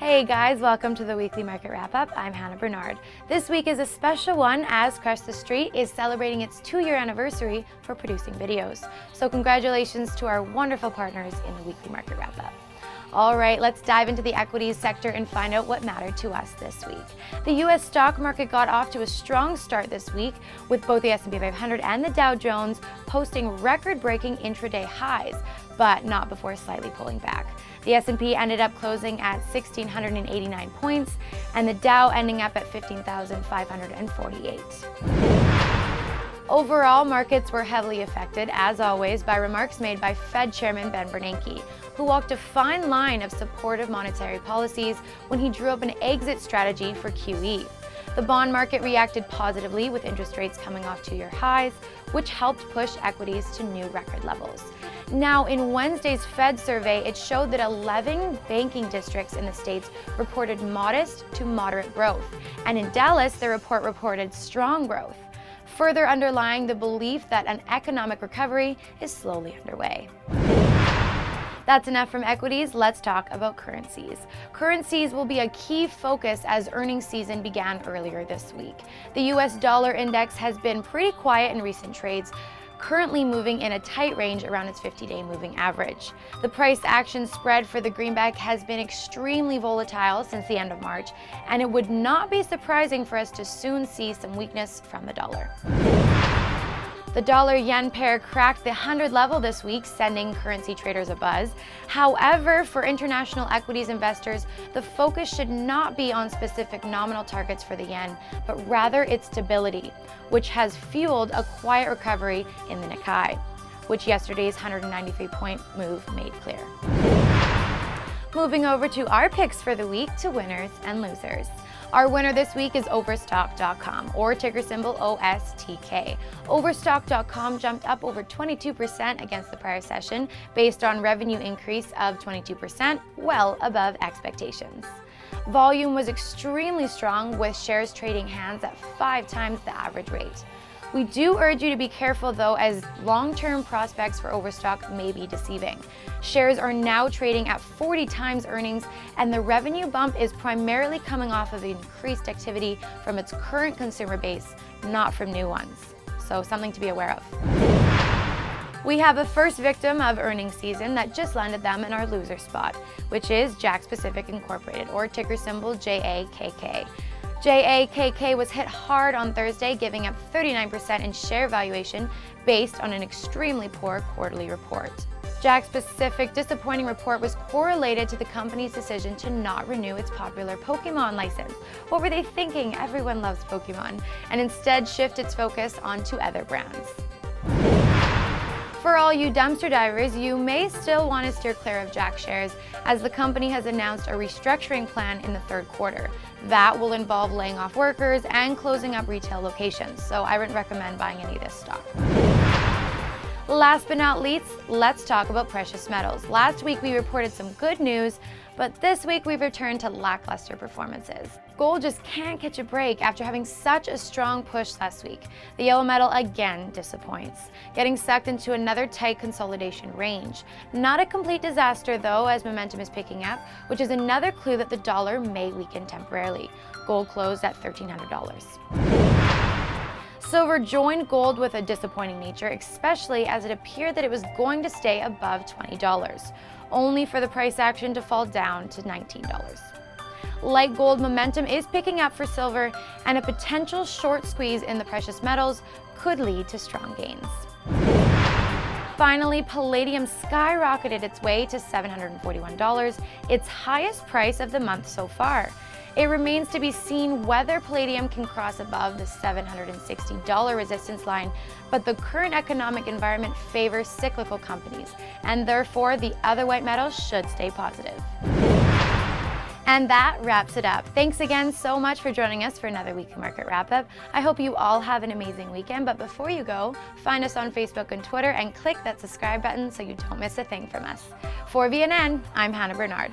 Hey guys, welcome to the weekly market wrap-up. I'm Hannah Bernard. This week is a special one as Crush the Street is celebrating its 2-year anniversary for producing videos. So congratulations to our wonderful partners in the weekly market wrap-up. All right, let's dive into the equities sector and find out what mattered to us this week. The U.S. stock market got off to a strong start this week, with both the S&P 500 and the Dow Jones posting record-breaking intraday highs, but not before slightly pulling back. The S&P ended up closing at 1,689 points, and the Dow ending up at 15,548. Overall, markets were heavily affected, as always, by remarks made by Fed Chairman Ben Bernanke, who walked a fine line of supportive monetary policies when he drew up an exit strategy for QE. The bond market reacted positively with interest rates coming off 2-year highs, which helped push equities to new record levels. Now, in Wednesday's Fed survey, it showed that 11 banking districts in the states reported modest to moderate growth, and in Dallas, the report reported strong growth, further underlying the belief that an economic recovery is slowly underway. That's enough from equities. Let's talk about currencies. Currencies will be a key focus as earnings season began earlier this week. The US dollar index has been pretty quiet in recent trades, currently moving in a tight range around its 50-day moving average. The price action spread for the greenback has been extremely volatile since the end of March, and it would not be surprising for us to soon see some weakness from the dollar. The dollar-yen pair cracked the 100 level this week, sending currency traders a buzz. However, for international equities investors, the focus should not be on specific nominal targets for the yen, but rather its stability, which has fueled a quiet recovery in the Nikkei, which yesterday's 193-point move made clear. Moving over to our picks for the week to winners and losers. Our winner this week is Overstock.com, or ticker symbol OSTK. Overstock.com jumped up over 22% against the prior session based on revenue increase of 22%, well above expectations. Volume was extremely strong, with shares trading hands at 5 times the average rate. We do urge you to be careful though, as long-term prospects for Overstock may be deceiving. Shares are now trading at 40 times earnings, and the revenue bump is primarily coming off of increased activity from its current consumer base, not from new ones. So something to be aware of. We have a first victim of earnings season that just landed them in our loser spot, which is JAKK Pacific Incorporated, or ticker symbol JAKK. JAKK was hit hard on Thursday, giving up 39% in share valuation based on an extremely poor quarterly report. JAKK Pacific's disappointing report was correlated to the company's decision to not renew its popular Pokemon license. What were they thinking? Everyone loves Pokemon, and instead shift its focus onto other brands. For all you dumpster divers, you may still want to steer clear of JAKK shares, as the company has announced a restructuring plan in the third quarter. That will involve laying off workers and closing up retail locations, so I wouldn't recommend buying any of this stock. Last but not least, let's talk about precious metals. Last week we reported some good news, but this week we've returned to lackluster performances. Gold just can't catch a break after having such a strong push last week. The yellow metal again disappoints, getting sucked into another tight consolidation range. Not a complete disaster though, as momentum is picking up, which is another clue that the dollar may weaken temporarily. Gold closed at $1,300. Silver joined gold with a disappointing nature, especially as it appeared that it was going to stay above $20, only for the price action to fall down to $19. Like gold, momentum is picking up for silver, and a potential short squeeze in the precious metals could lead to strong gains. Finally, palladium skyrocketed its way to $741, its highest price of the month so far. It remains to be seen whether palladium can cross above the $760 resistance line, but the current economic environment favors cyclical companies, and therefore the other white metals should stay positive. And that wraps it up. Thanks again so much for joining us for another weekly market wrap-up. I hope you all have an amazing weekend, but before you go, find us on Facebook and Twitter and click that subscribe button so you don't miss a thing from us. For VNN, I'm Hannah Bernard.